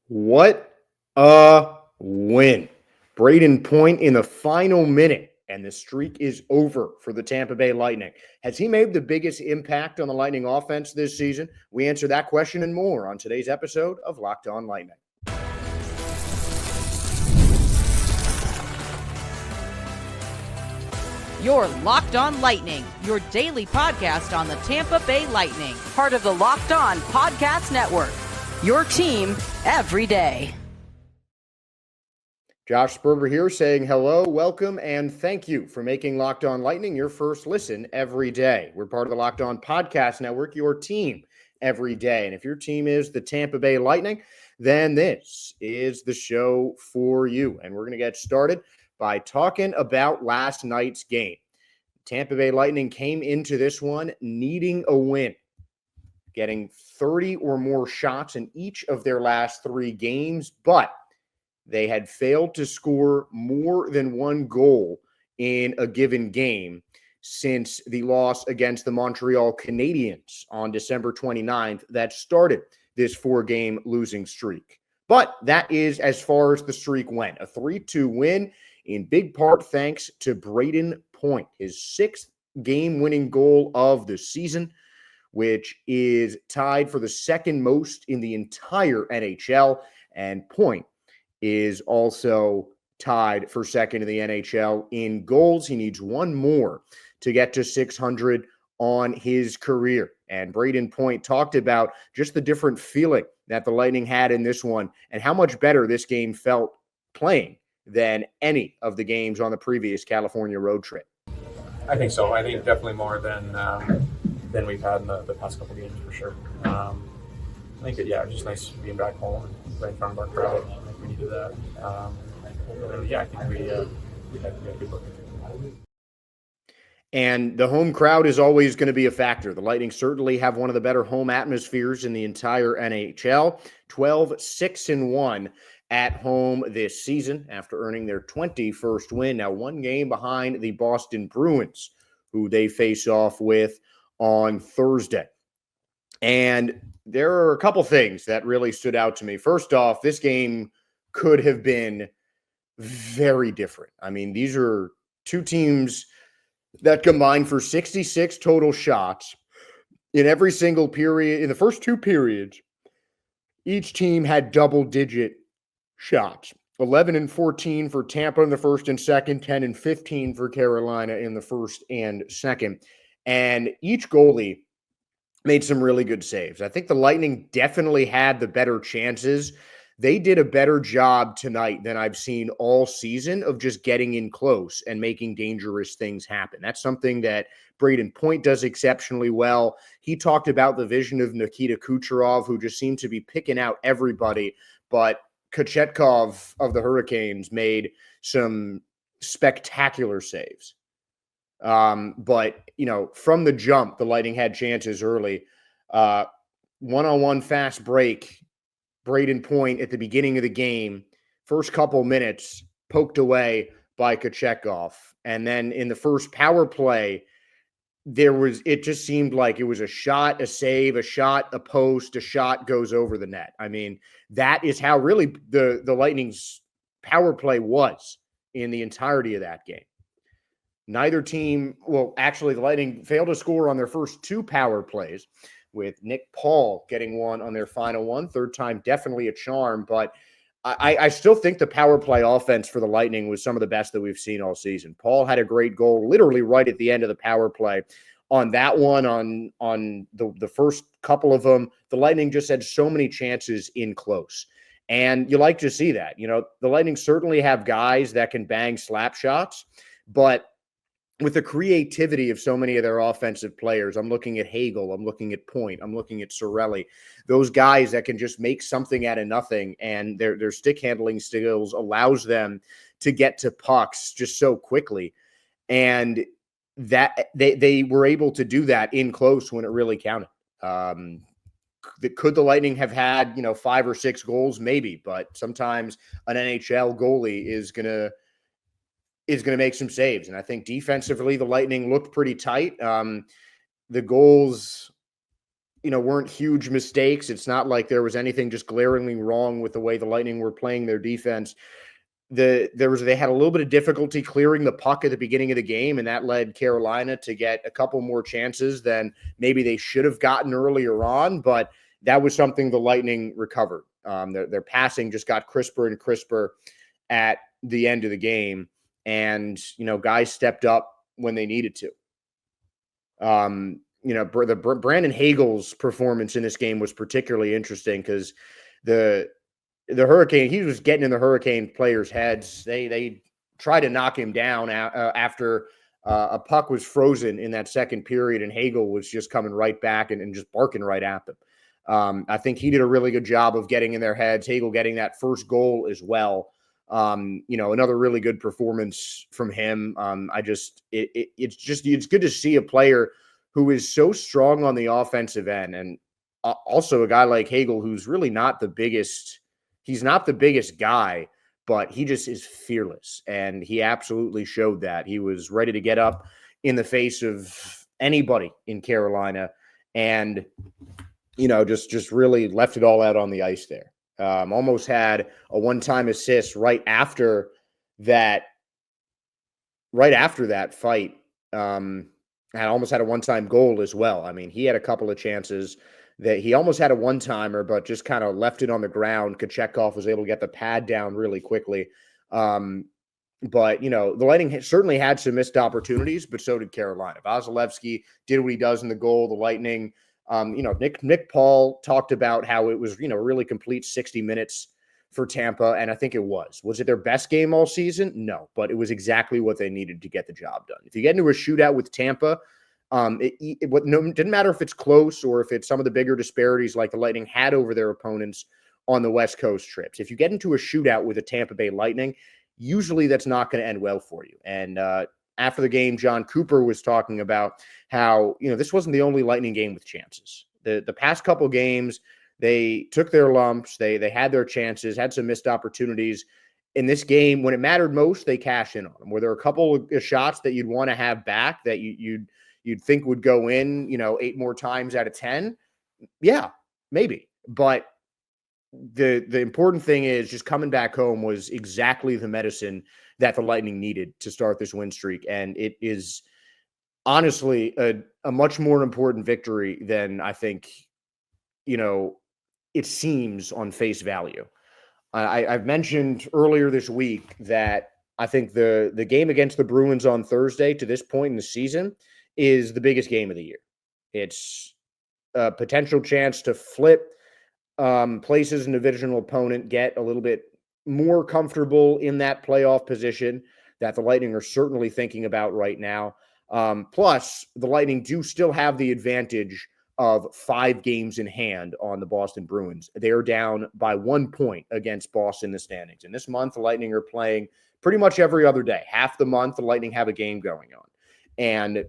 What a win. Brayden Point in the final minute, and the streak is over for the Tampa Bay Lightning. Has he made the biggest impact on the Lightning offense this season? We answer that question and more on today's episode of Locked On Lightning. You're Locked On Lightning, your daily podcast on the Tampa Bay Lightning, part of the Locked On Podcast Network. Your team every day. Josh Sperber here saying hello, welcome, and thank you for making Locked On Lightning your first listen every day. We're part of the Locked On Podcast Network, your team every day. And if your team is the Tampa Bay Lightning, then this is the show for you. And we're going to get started by talking about last night's game. Tampa Bay Lightning came into this one needing a win, getting 30 or more shots in each of their last three games, but they had failed to score more than one goal in a given game since the loss against the Montreal Canadiens on December 29th that started this four-game losing streak. But that is as far as the streak went. A 3-2 win in big part thanks to Brayden Point, his sixth game-winning goal of the season, which is tied for the second most in the entire NHL. And Point is also tied for second in the NHL in goals. He needs one more to get to 600 on his career. And Brayden Point talked about just the different feeling that the Lightning had in this one and how much better this game felt playing than any of the games on the previous California road trip. I think so. I think definitely more than we've had in the past couple games for sure. I think it's just nice being back home and right in front of our crowd. I think we needed that. I think we had a good look. And the home crowd is always going to be a factor. The Lightning certainly have one of the better home atmospheres in the entire NHL. 12-6-1 at home this season after earning their 21st win. Now one game behind the Boston Bruins, who they face off with on Thursday. And there are a couple things that really stood out to me. First off, this game could have been very different. I mean, these are two teams that combined for 66 total shots in every single period. In the first two periods, each team had double-digit shots. 11 and 14 for Tampa in the first and second, 10 and 15 for Carolina in the first and second. And each goalie made some really good saves. I think the Lightning definitely had the better chances. They did a better job tonight than I've seen all season of just getting in close and making dangerous things happen. That's something that Brayden Point does exceptionally well. He talked about the vision of Nikita Kucherov, who just seemed to be picking out everybody, but Kochetkov of the Hurricanes made some spectacular saves. But, from the jump, the Lightning had chances early. One-on-one fast break, Brayden Point at the beginning of the game, first couple minutes, poked away by Kochetkov. And then in the first power play, it just seemed like it was a shot, a save, a shot, a post, a shot goes over the net. I mean, that is how really the Lightning's power play was in the entirety of that game. Neither team, the Lightning failed to score on their first two power plays, with Nick Paul getting one on their final one. Third time, definitely a charm, but I still think the power play offense for the Lightning was some of the best that we've seen all season. Paul had a great goal literally right at the end of the power play. On that one, on the first couple of them, the Lightning just had so many chances in close. And you like to see that. The Lightning certainly have guys that can bang slap shots, but with the creativity of so many of their offensive players, I'm looking at Hagel, I'm looking at Point, I'm looking at Cirelli, those guys that can just make something out of nothing, and their stick handling skills allows them to get to pucks just so quickly. And that they were able to do that in close when it really counted. Could the Lightning have had, 5 or 6 goals? Maybe, but sometimes an NHL goalie is going to make some saves. And I think defensively, the Lightning looked pretty tight. The goals weren't huge mistakes. It's not like there was anything just glaringly wrong with the way the Lightning were playing their defense. They had a little bit of difficulty clearing the puck at the beginning of the game, and that led Carolina to get a couple more chances than maybe they should have gotten earlier on. But that was something the Lightning recovered. Their passing just got crisper and crisper at the end of the game, and guys stepped up when they needed to. Brandon Hagel's performance in this game was particularly interesting because the Hurricane, he was getting in the Hurricane players' heads. They tried to knock him down after a puck was frozen in that second period, and Hagel was just coming right back and just barking right at them. I think he did a really good job of getting in their heads. Hagel getting that first goal as well. Another really good performance from him. It's good to see a player who is so strong on the offensive end, and also a guy like Hagel, who's really not the biggest. He's not the biggest guy, but he just is fearless, and he absolutely showed that. He was ready to get up in the face of anybody in Carolina, and just really left it all out on the ice there. Almost had a one-time assist right after that fight. And almost had a one-time goal as well. I mean, he had a couple of chances that he almost had a one-timer, but just kind of left it on the ground. Kochetkov was able to get the pad down really quickly. But, the Lightning certainly had some missed opportunities, but so did Carolina. Vasilevsky did what he does in the goal. The Lightning, Nick Paul talked about how it was, a really complete 60 minutes for Tampa, and I think it was. Was it their best game all season? No, but it was exactly what they needed to get the job done. If you get into a shootout with Tampa, it didn't matter if it's close or if it's some of the bigger disparities like the Lightning had over their opponents on the West Coast trips. If you get into a shootout with the Tampa Bay Lightning, usually that's not going to end well for you. And after the game, John Cooper was talking about how, this wasn't the only Lightning game with chances. The past couple games, they took their lumps. They had their chances, had some missed opportunities. In this game, when it mattered most, they cashed in on them. Were there a couple of shots that you'd want to have back that you'd think would go in, 8 more times out of 10? Yeah, maybe. But the important thing is just coming back home was exactly the medicine that the Lightning needed to start this win streak. And it is honestly a much more important victory than I think, it seems on face value. I've mentioned earlier this week that I think the game against the Bruins on Thursday to this point in the season is the biggest game of the year. It's a potential chance to flip places an divisional opponent, get a little bit more comfortable in that playoff position that the Lightning are certainly thinking about right now. Plus, the Lightning do still have the advantage of 5 games in hand on the Boston Bruins. They are down by 1 point against Boston in the standings. And this month, the Lightning are playing pretty much every other day. Half the month, the Lightning have a game going on. And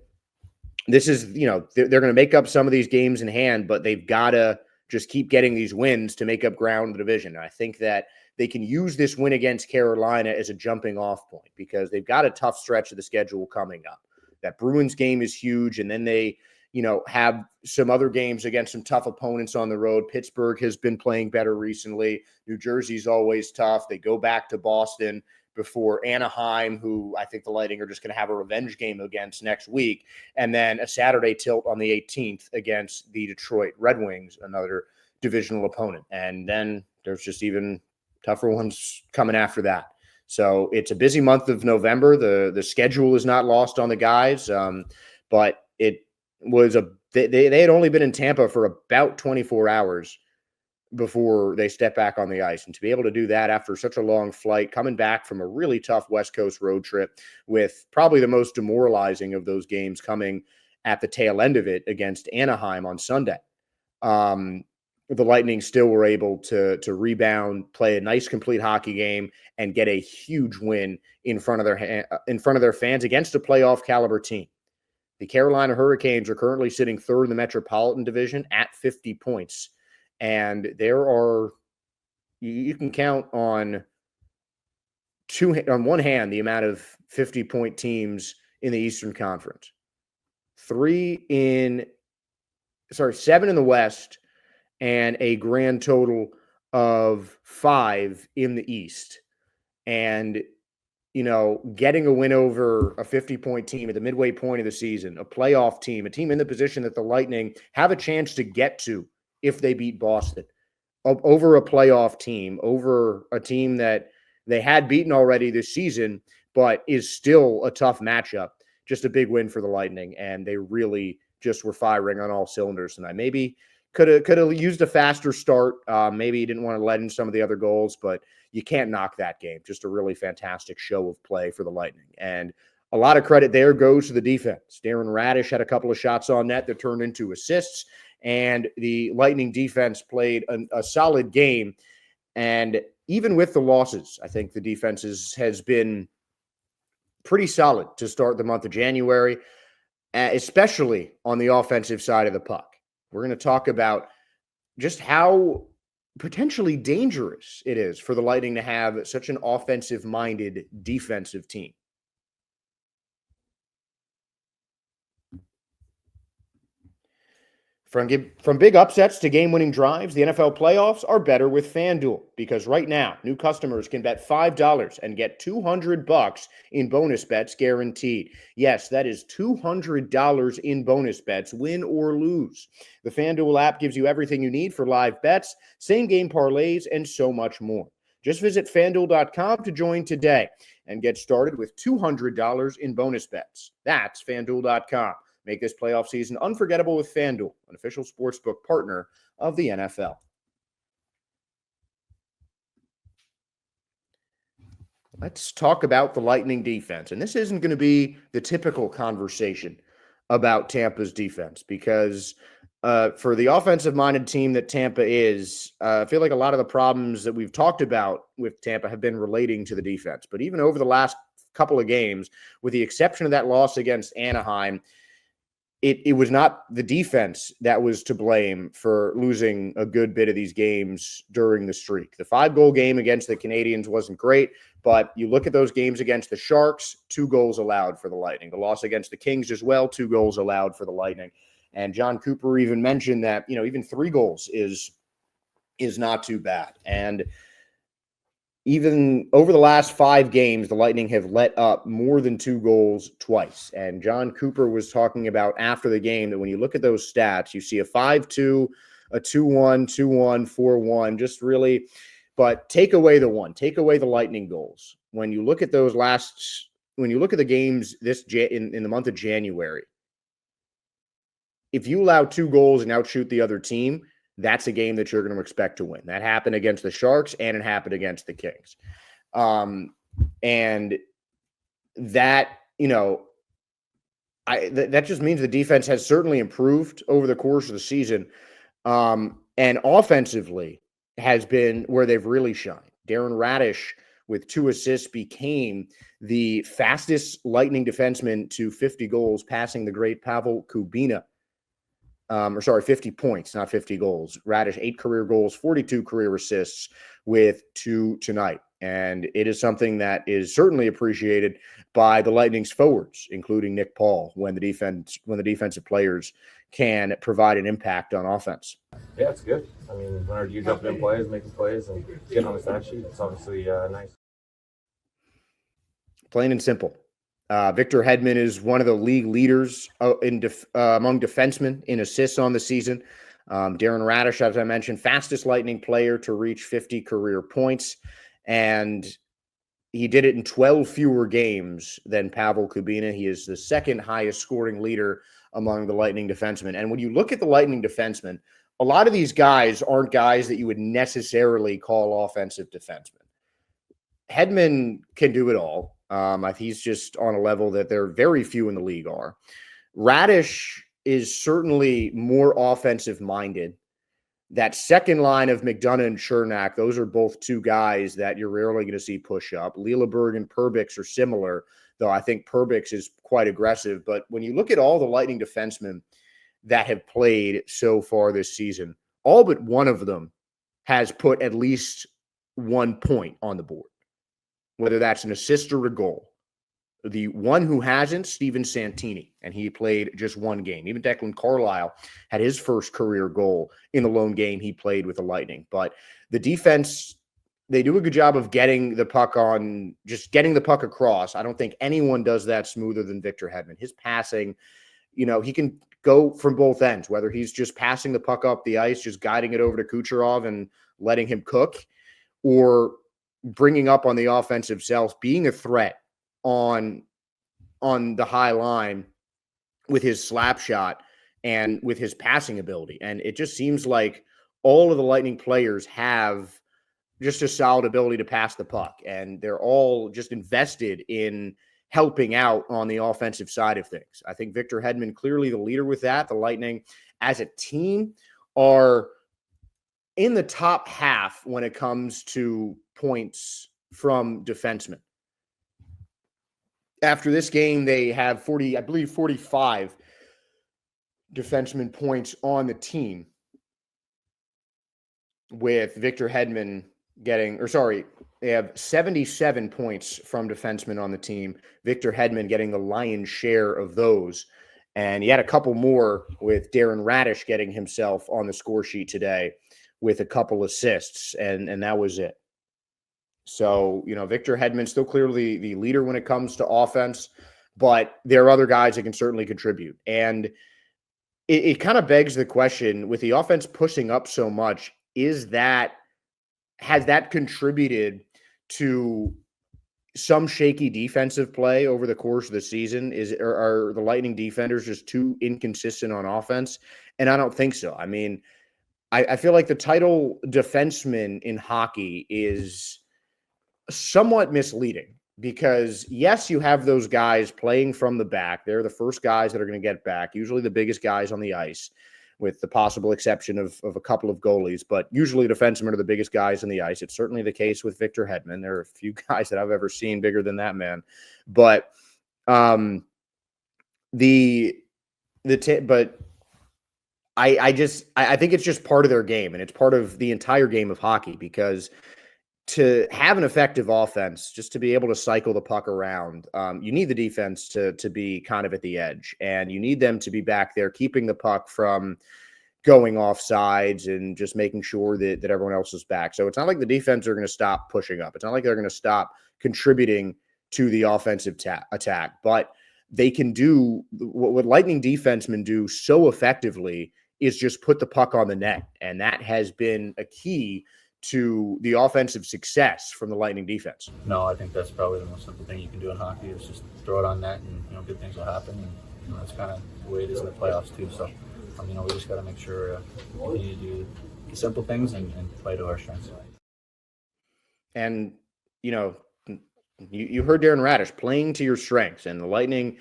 this is, they're going to make up some of these games in hand, but they've got to just keep getting these wins to make up ground in the division. And I think that they can use this win against Carolina as a jumping off point because they've got a tough stretch of the schedule coming up. That Bruins game is huge, and then they have some other games against some tough opponents on the road. Pittsburgh has been playing better recently. New Jersey's always tough. They go back to Boston before Anaheim, who I think the Lightning are just going to have a revenge game against next week. And then a Saturday tilt on the 18th against the Detroit Red Wings, another divisional opponent. And then there's just even tougher ones coming after that. So it's a busy month of November. The schedule is not lost on the guys, but it was they had only been in Tampa for about 24 hours before they stepped back on the ice. And to be able to do that after such a long flight, coming back from a really tough West Coast road trip with probably the most demoralizing of those games coming at the tail end of it against Anaheim on Sunday. The Lightning still were able to rebound, play a nice complete hockey game, and get a huge win in front of their fans against a playoff caliber team. The Carolina Hurricanes are currently sitting third in the Metropolitan Division at 50 points. And you can count on one hand the amount of 50-point teams in the Eastern Conference. Three in 7 in the West, and a grand total of 5 in the East. And, getting a win over a 50-point team at the midway point of the season, a playoff team, a team in the position that the Lightning have a chance to get to if they beat Boston, over a playoff team, over a team that they had beaten already this season, but is still a tough matchup. Just a big win for the Lightning, and they really just were firing on all cylinders tonight. Maybe could have used a faster start. Maybe he didn't want to let in some of the other goals, but you can't knock that game. Just a really fantastic show of play for the Lightning. And a lot of credit there goes to the defense. Darren Radish had a couple of shots on net that turned into assists, and the Lightning defense played a solid game. And even with the losses, I think the defense has been pretty solid to start the month of January, especially on the offensive side of the puck. We're going to talk about just how potentially dangerous it is for the Lightning to have such an offensive-minded defensive team. From big upsets to game-winning drives, the NFL playoffs are better with FanDuel, because right now, new customers can bet $5 and get $200 in bonus bets guaranteed. Yes, that is $200 in bonus bets, win or lose. The FanDuel app gives you everything you need for live bets, same-game parlays, and so much more. Just visit FanDuel.com to join today and get started with $200 in bonus bets. That's FanDuel.com. Make this playoff season unforgettable with FanDuel, an official sportsbook partner of the NFL. Let's talk about the Lightning defense. And this isn't going to be the typical conversation about Tampa's defense, because for the offensive-minded team that Tampa is, I feel like a lot of the problems that we've talked about with Tampa have been relating to the defense. But even over the last couple of games, with the exception of that loss against Anaheim, it was not the defense that was to blame for losing a good bit of these games during the streak. The 5-goal game against the Canadiens wasn't great, but you look at those games against the Sharks, 2 goals allowed for the Lightning. The loss against the Kings as well, 2 goals allowed for the Lightning. And John Cooper even mentioned that, even 3 goals is not too bad. And even over the last 5 games, the Lightning have let up more than 2 goals twice. And John Cooper was talking about after the game that when you look at those stats, you see a 5-2, a 2-1, 2-1, 4-1, just really, but take away the Lightning goals. When you look at those when you look at the games in the month of January, if you allow 2 goals and outshoot the other team, that's a game that you're going to expect to win. That happened against the Sharks, and it happened against the Kings. And that, that just means the defense has certainly improved over the course of the season. And offensively has been where they've really shined. Darren Radish, with 2 assists, became the fastest Lightning defenseman to 50 goals, passing the great Pavel Kubina. 50 points, not 50 goals. Radish, 8 career goals, 42 career assists with 2 tonight. And it is something that is certainly appreciated by the Lightning's forwards, including Nick Paul, when the defensive players can provide an impact on offense. Yeah, it's good. I mean, whenever you jump in plays, making plays, and getting on the stat sheet, it's obviously nice. Plain and simple. Victor Hedman is one of the league leaders among defensemen in assists on the season. Darren Radish, as I mentioned, fastest Lightning player to reach 50 career points. And he did it in 12 fewer games than Pavel Kubina. He is the second highest scoring leader among the Lightning defensemen. And when you look at the Lightning defensemen, a lot of these guys aren't guys that you would necessarily call offensive defensemen. Hedman can do it all. He's just on a level that there are very few in the league are. Radish is certainly more offensive-minded. That second line of McDonough and Chernak, those are both 2 guys that you're rarely going to see push up. Lilleberg and Perbix are similar, though I think Perbix is quite aggressive. But when you look at all the Lightning defensemen that have played so far this season, all but one of them has put at least 1 point on the board, whether that's an assist or a goal. The one who hasn't, Steven Santini, and he played just one game. Even Declan Carlisle had his first career goal in the lone game he played with the Lightning. But the defense, they do a good job of getting the puck across. I don't think anyone does that smoother than Victor Hedman. His passing, he can go from both ends, whether he's just passing the puck up the ice, just guiding it over to Kucherov and letting him cook, or bringing up on the offensive cells, being a threat on the high line with his slap shot and with his passing ability. And it just seems like all of the Lightning players have just a solid ability to pass the puck, and they're all just invested in helping out on the offensive side of things. I think Victor Hedman, clearly the leader with that. The Lightning as a team are in the top half when it comes to points from defensemen. After this game, they have 45 defenseman points on the team, with Victor Hedman they have 77 points from defensemen on the team. Victor Hedman getting the lion's share of those. And he had a couple more with Darren Radish getting himself on the score sheet today with a couple assists, and that was it. So, Victor Hedman still clearly the leader when it comes to offense, but there are other guys that can certainly contribute. And it kind of begs the question, with the offense pushing up so much, has that contributed to some shaky defensive play over the course of the season? Are the Lightning defenders just too inconsistent on offense? And I don't think so. I mean, I feel like the title defenseman in hockey is somewhat misleading, because yes, you have those guys playing from the back. They're the first guys that are going to get back, usually the biggest guys on the ice, with the possible exception of a couple of goalies, but usually defensemen are the biggest guys on the ice. It's certainly the case with Victor Hedman. There are a few guys that I've ever seen bigger than that man, but I think it's just part of their game, and it's part of the entire game of hockey, because to have an effective offense, just to be able to cycle the puck around, you need the defense to be kind of at the edge, and you need them to be back there keeping the puck from going off sides and just making sure that everyone else is back. So it's not like the defense are going to stop pushing up. It's not like they're going to stop contributing to the offensive attack, but they can do what Lightning defensemen do so effectively, is just put the puck on the net. And that has been a key to the offensive success from the Lightning defense. No, I think that's probably the most simple thing you can do in hockey, is just throw it on net, and good things will happen. And that's kind of the way it is in the playoffs too. So, we just got to make sure we need to do the simple things and play to our strengths. And you heard Darren Radish, playing to your strengths, and the Lightning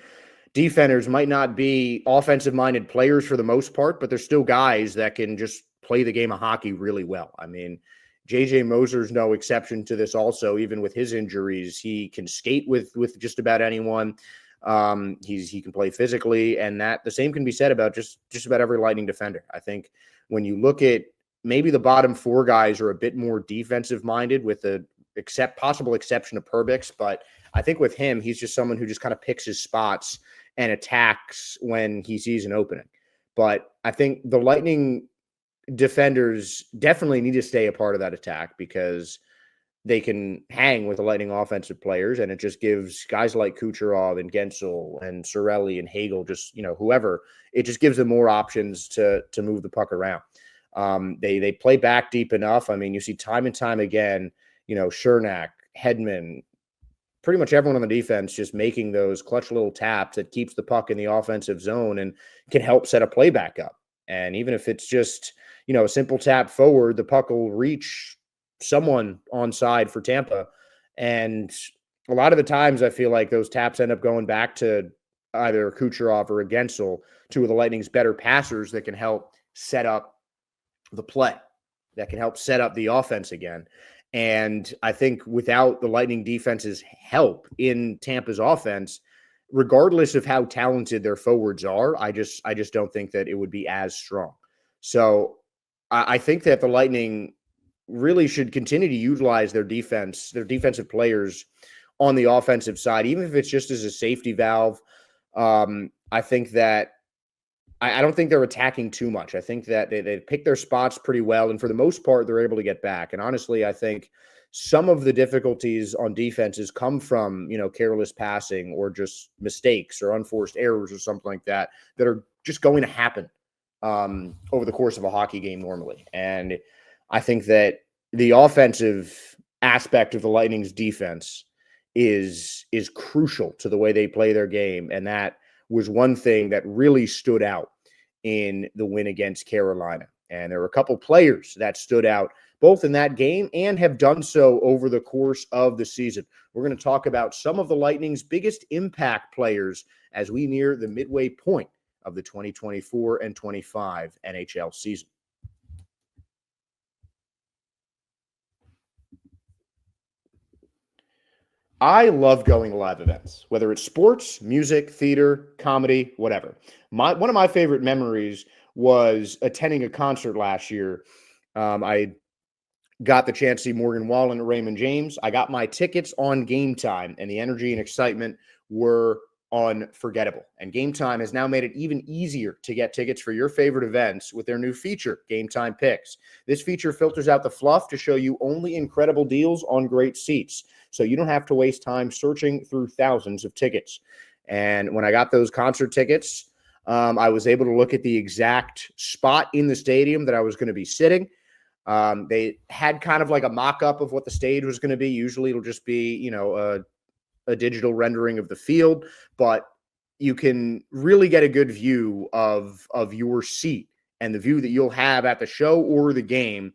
defenders might not be offensive-minded players for the most part, but they're still guys that can just play the game of hockey really well. I mean, JJ Moser's no exception to this also. Even with his injuries, he can skate with just about anyone. He can play physically, and that the same can be said about just about every Lightning defender. I think when you look at maybe the bottom four guys are a bit more defensive-minded, with the possible exception of Perbix, but I think with him, he's just someone who just kind of picks his spots and attacks when he sees an opening. But I think the Lightning defenders definitely need to stay a part of that attack, because they can hang with the Lightning offensive players, and it just gives guys like Kucherov and Gensel and Cirelli and Hagel, just whoever, it just gives them more options to move the puck around. They play back deep enough. I mean, you see time and time again, Chernak, Hedman, pretty much everyone on the defense just making those clutch little taps that keeps the puck in the offensive zone and can help set a play back up. And even if it's just a simple tap forward, the puck will reach someone on side for Tampa. And a lot of the times I feel like those taps end up going back to either Kucherov or Gensel, two of the Lightning's better passers that can help set up the play, that can help set up the offense again. And I think without the Lightning defense's help in Tampa's offense, regardless of how talented their forwards are, I just don't think that it would be as strong. So I think that the Lightning really should continue to utilize their defensive players on the offensive side, even if it's just as a safety valve. I think that I don't think they're attacking too much. I think that they pick their spots pretty well, and for the most part, they're able to get back. And honestly, I think some of the difficulties on defenses come from, careless passing or just mistakes or unforced errors or something like that are just going to happen over the course of a hockey game normally. And I think that the offensive aspect of the Lightning's defense is crucial to the way they play their game, and that was one thing that really stood out in the win against Carolina. And there were a couple players that stood out both in that game and have done so over the course of the season. We're going to talk about some of the Lightning's biggest impact players as we near the midway point of the 2024 and 25 NHL season. I love going to live events, whether it's sports, music, theater, comedy, whatever. One of my favorite memories was attending a concert last year. I got the chance to see Morgan Wallen at Raymond James. I got my tickets on Game Time, and the energy and excitement were unforgettable. And Game Time has now made it even easier to get tickets for your favorite events with their new feature, Game Time Picks. This feature filters out the fluff to show you only incredible deals on great seats, so you don't have to waste time searching through thousands of tickets. And when I got those concert tickets, I was able to look at the exact spot in the stadium that I was going to be sitting. They had kind of like a mock-up of what the stage was going to be. Usually it'll just be, a digital rendering of the field, but you can really get a good view of your seat and the view that you'll have at the show or the game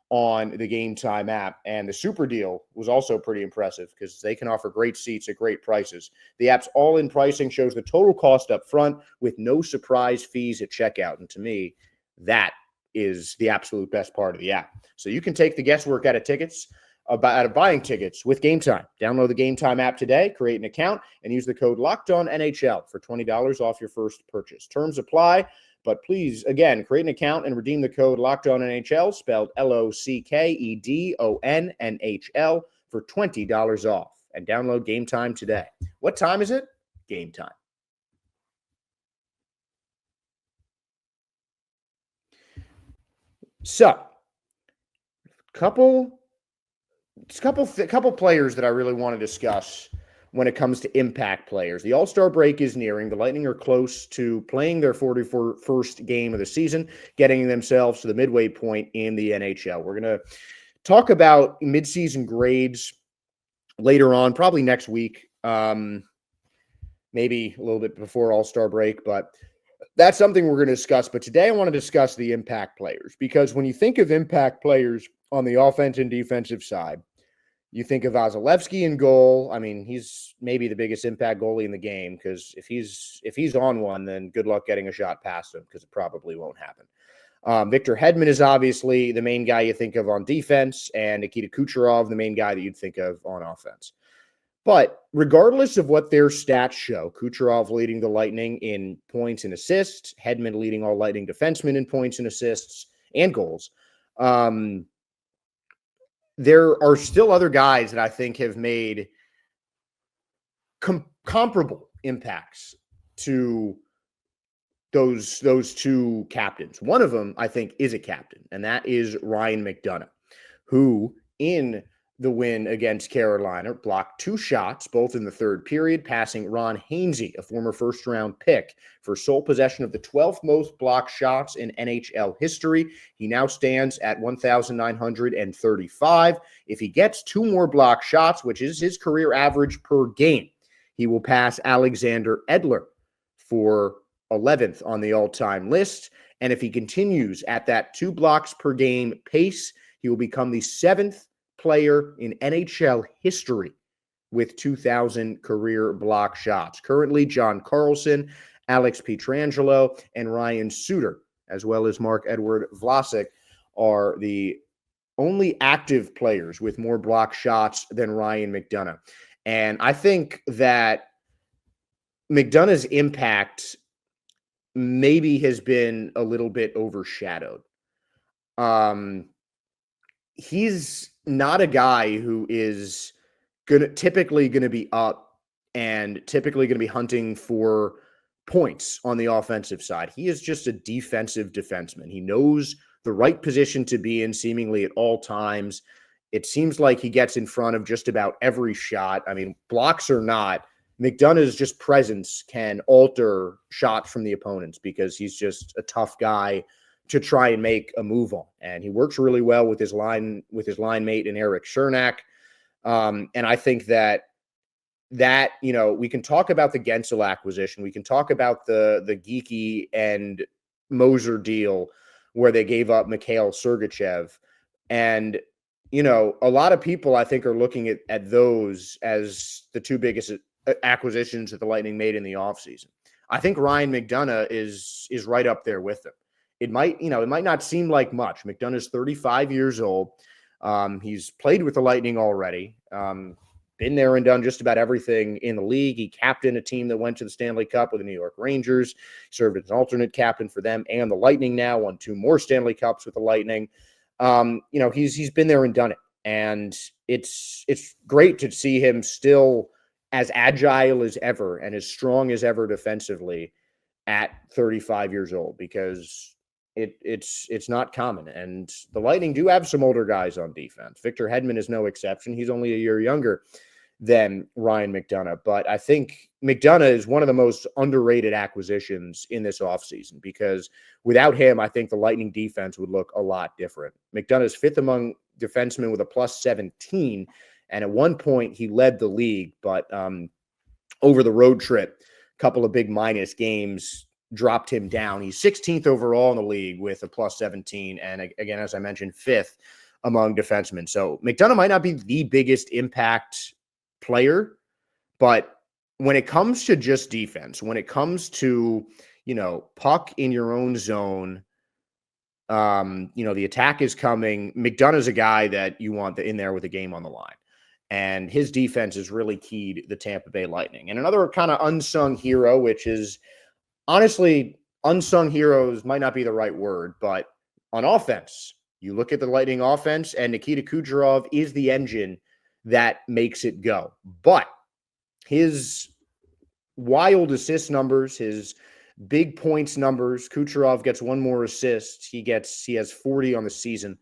on the Game Time app. And the super deal was also pretty impressive because they can offer great seats at great prices. The app's all-in pricing shows the total cost up front with no surprise fees at checkout. And to me, that is the absolute best part of the app. So you can take the guesswork out of buying tickets with Game Time. Download the Game Time app today, create an account, and use the code LOCKEDONNHL for $20 off your first purchase. Terms apply, but please, again, create an account and redeem the code LOCKEDONNHL, spelled LOCKEDONNHL, for $20 off. And download Game Time today. What time is it? Game Time. So, couple players that I really want to discuss when it comes to impact players. The All-Star break is nearing. The Lightning are close to playing their 41st game of the season, getting themselves to the midway point in the NHL. We're going to talk about midseason grades later on, probably next week, maybe a little bit before All-Star break, but that's something we're going to discuss. But today I want to discuss the impact players, because when you think of impact players on the offense and defensive side, you think of Vasilevsky in goal. I mean, he's maybe the biggest impact goalie in the game, because if he's on one, then good luck getting a shot past him, because it probably won't happen. Victor Hedman is obviously the main guy you think of on defense, and Nikita Kucherov, the main guy that you'd think of on offense. But regardless of what their stats show, Kucherov leading the Lightning in points and assists, Hedman leading all Lightning defensemen in points and assists and goals. There are still other guys that I think have made comparable impacts to those two captains. One of them, I think, is a captain, and that is Ryan McDonagh, who in the win against Carolina blocked 2 shots, both in the third period, passing Ron Hainsey, a former first-round pick, for sole possession of the 12th most blocked shots in NHL history. He now stands at 1,935. If he gets 2 more blocked shots, which is his career average per game, he will pass Alexander Edler for 11th on the all-time list. And if he continues at that 2 blocks per game pace, he will become the 7th player in NHL history with 2,000 career block shots. Currently, John Carlson, Alex Pietrangelo, and Ryan Suter, as well as Mark-Edward Vlasic, are the only active players with more block shots than Ryan McDonagh. And I think that McDonagh's impact maybe has been a little bit overshadowed. He's not a guy who is typically going to be up and typically going to be hunting for points on the offensive side. He is just a defensive defenseman. He knows the right position to be in seemingly at all times. It seems like he gets in front of just about every shot. I mean, blocks or not, McDonough's just presence can alter shots from the opponents because he's just a tough guy to try and make a move on. And he works really well with his line mate in Eric Chernak. And I think that we can talk about the Gensel acquisition. We can talk about the Geeky and Moser deal where they gave up Mikhail Sergachev. And, a lot of people, I think, are looking at those as the two biggest acquisitions that the Lightning made in the offseason. I think Ryan McDonagh is right up there with them. It might not seem like much. McDonagh's 35 years old. He's played with the Lightning already. Been there and done just about everything in the league. He captained a team that went to the Stanley Cup with the New York Rangers, served as an alternate captain for them and the Lightning now, won 2 more Stanley Cups with the Lightning. He's been there and done it. And it's great to see him still as agile as ever and as strong as ever defensively at 35 years old, because it's not common. And the Lightning do have some older guys on defense. Victor Hedman is no exception. He's only a year younger than Ryan McDonagh. But I think McDonagh is one of the most underrated acquisitions in this offseason, because without him, I think the Lightning defense would look a lot different. McDonough's 5th among defensemen with a +17. And at one point, he led the league. But over the road trip, a couple of big minus games dropped him down. He's 16th overall in the league with a +17. And again, as I mentioned, 5th among defensemen. So McDonagh might not be the biggest impact player, but when it comes to just defense, when it comes to, puck in your own zone, the attack is coming. McDonagh's a guy that you want in there with a game on the line. And his defense is really keyed the Tampa Bay Lightning. And another kind of unsung hero, which is honestly, unsung heroes might not be the right word, but on offense, you look at the Lightning offense, and Nikita Kucherov is the engine that makes it go. But his wild assist numbers, his big points numbers, Kucherov gets 1 more assist. He has 40 on the season.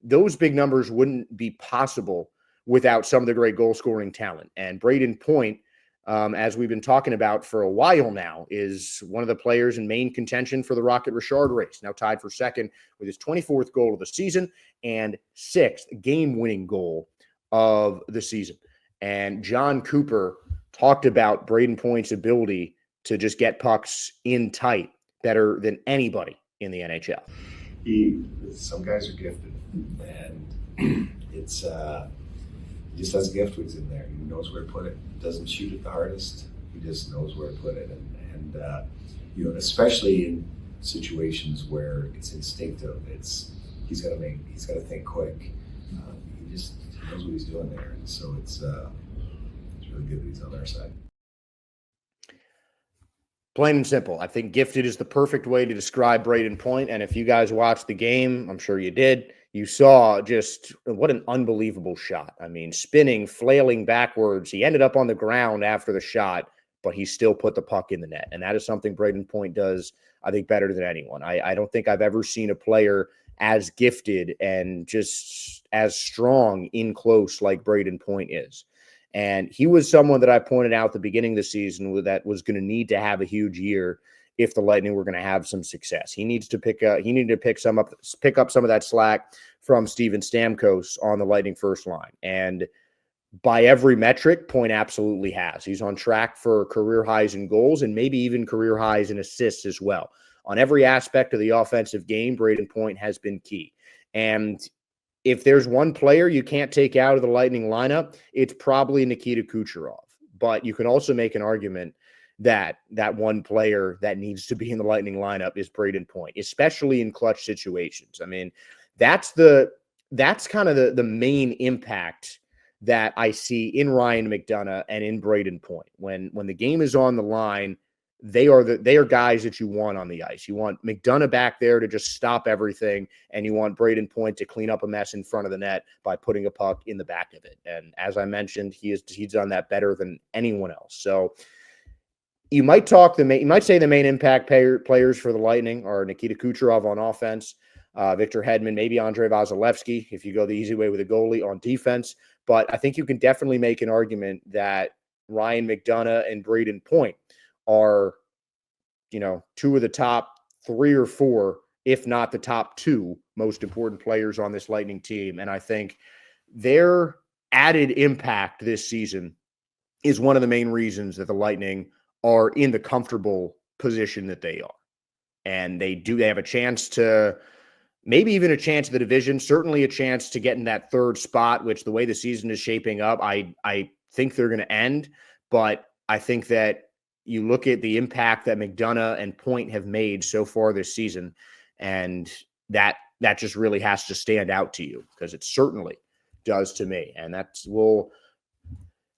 Those big numbers wouldn't be possible without some of the great goal scoring talent. And Brayden Point, as we've been talking about for a while now, is one of the players in main contention for the Rocket Richard race, now tied for second with his 24th goal of the season and 6th game-winning goal of the season. And John Cooper talked about Brayden Point's ability to just get pucks in tight better than anybody in the NHL. Some guys are gifted, and it's he just has a gift when he's in there. He knows where to put it. Doesn't shoot it the hardest. He just knows where to put it, and especially in situations where it's instinctive. He's got to think quick. He knows what he's doing there, and so it's really good that he's on our side. Plain and simple. I think gifted is the perfect way to describe Brayden Point. And if you guys watched the game, I'm sure you did, you saw just what an unbelievable shot. I mean, spinning, flailing backwards. He ended up on the ground after the shot, but he still put the puck in the net. And that is something Brayden Point does, I think, better than anyone. I don't think I've ever seen a player as gifted and just as strong in close like Brayden Point is. And he was someone that I pointed out at the beginning of the season that was going to need to have a huge year if the Lightning were going to have some success. He needed to pick up some of that slack from Steven Stamkos on the Lightning first line. And by every metric, Point absolutely has. He's on track for career highs in goals and maybe even career highs in assists as well. On every aspect of the offensive game, Brayden Point has been key. And if there's one player you can't take out of the Lightning lineup, it's probably Nikita Kucherov. But you can also make an argument that one player that needs to be in the Lightning lineup is Brayden Point, especially in clutch situations. I mean, that's kind of the main impact that I see in Ryan McDonagh and in Brayden Point. When the game is on the line, they are guys that you want on the ice. You want McDonough back there to just stop everything, and you want Brayden Point to clean up a mess in front of the net by putting a puck in the back of it. And as I mentioned, he's done that better than anyone else. So you might say the main impact players for the Lightning are Nikita Kucherov on offense, Victor Hedman, maybe Andrei Vasilevsky if you go the easy way with a goalie on defense. But I think you can definitely make an argument that Ryan McDonough and Brayden Point are, two of the top 3 or 4, if not the top 2 most important players on this Lightning team. And I think their added impact this season is one of the main reasons that the Lightning are in the comfortable position that they are. And they have a chance to, maybe even a chance at the division, certainly a chance to get in that 3rd spot, which the way the season is shaping up, I think they're going to end. But I think that you look at the impact that McDonough and Point have made so far this season, and that just really has to stand out to you, because it certainly does to me. And we'll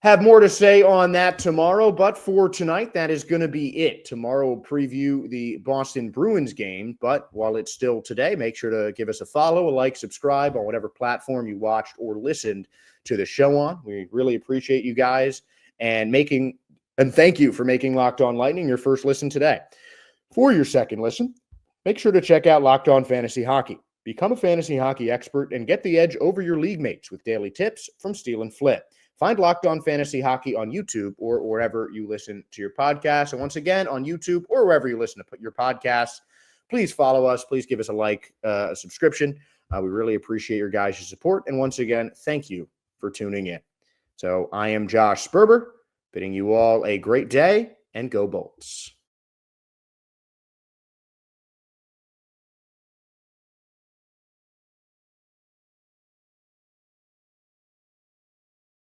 have more to say on that tomorrow. But for tonight, that is going to be it. Tomorrow we'll preview the Boston Bruins game. But while it's still today, make sure to give us a follow, a like, subscribe on whatever platform you watched or listened to the show on. We really appreciate you guys and thank you for making Locked On Lightning your first listen today. For your second listen, make sure to check out Locked On Fantasy Hockey. Become a fantasy hockey expert and get the edge over your league mates with daily tips from Steele and Flip. Find Locked On Fantasy Hockey on YouTube or wherever you listen to your podcasts. And once again, on YouTube or wherever you listen to your podcasts, please follow us. Please give us a like, a subscription. We really appreciate your guys' support. And once again, thank you for tuning in. So I am Josh Sperber, bidding you all a great day, and go Bolts.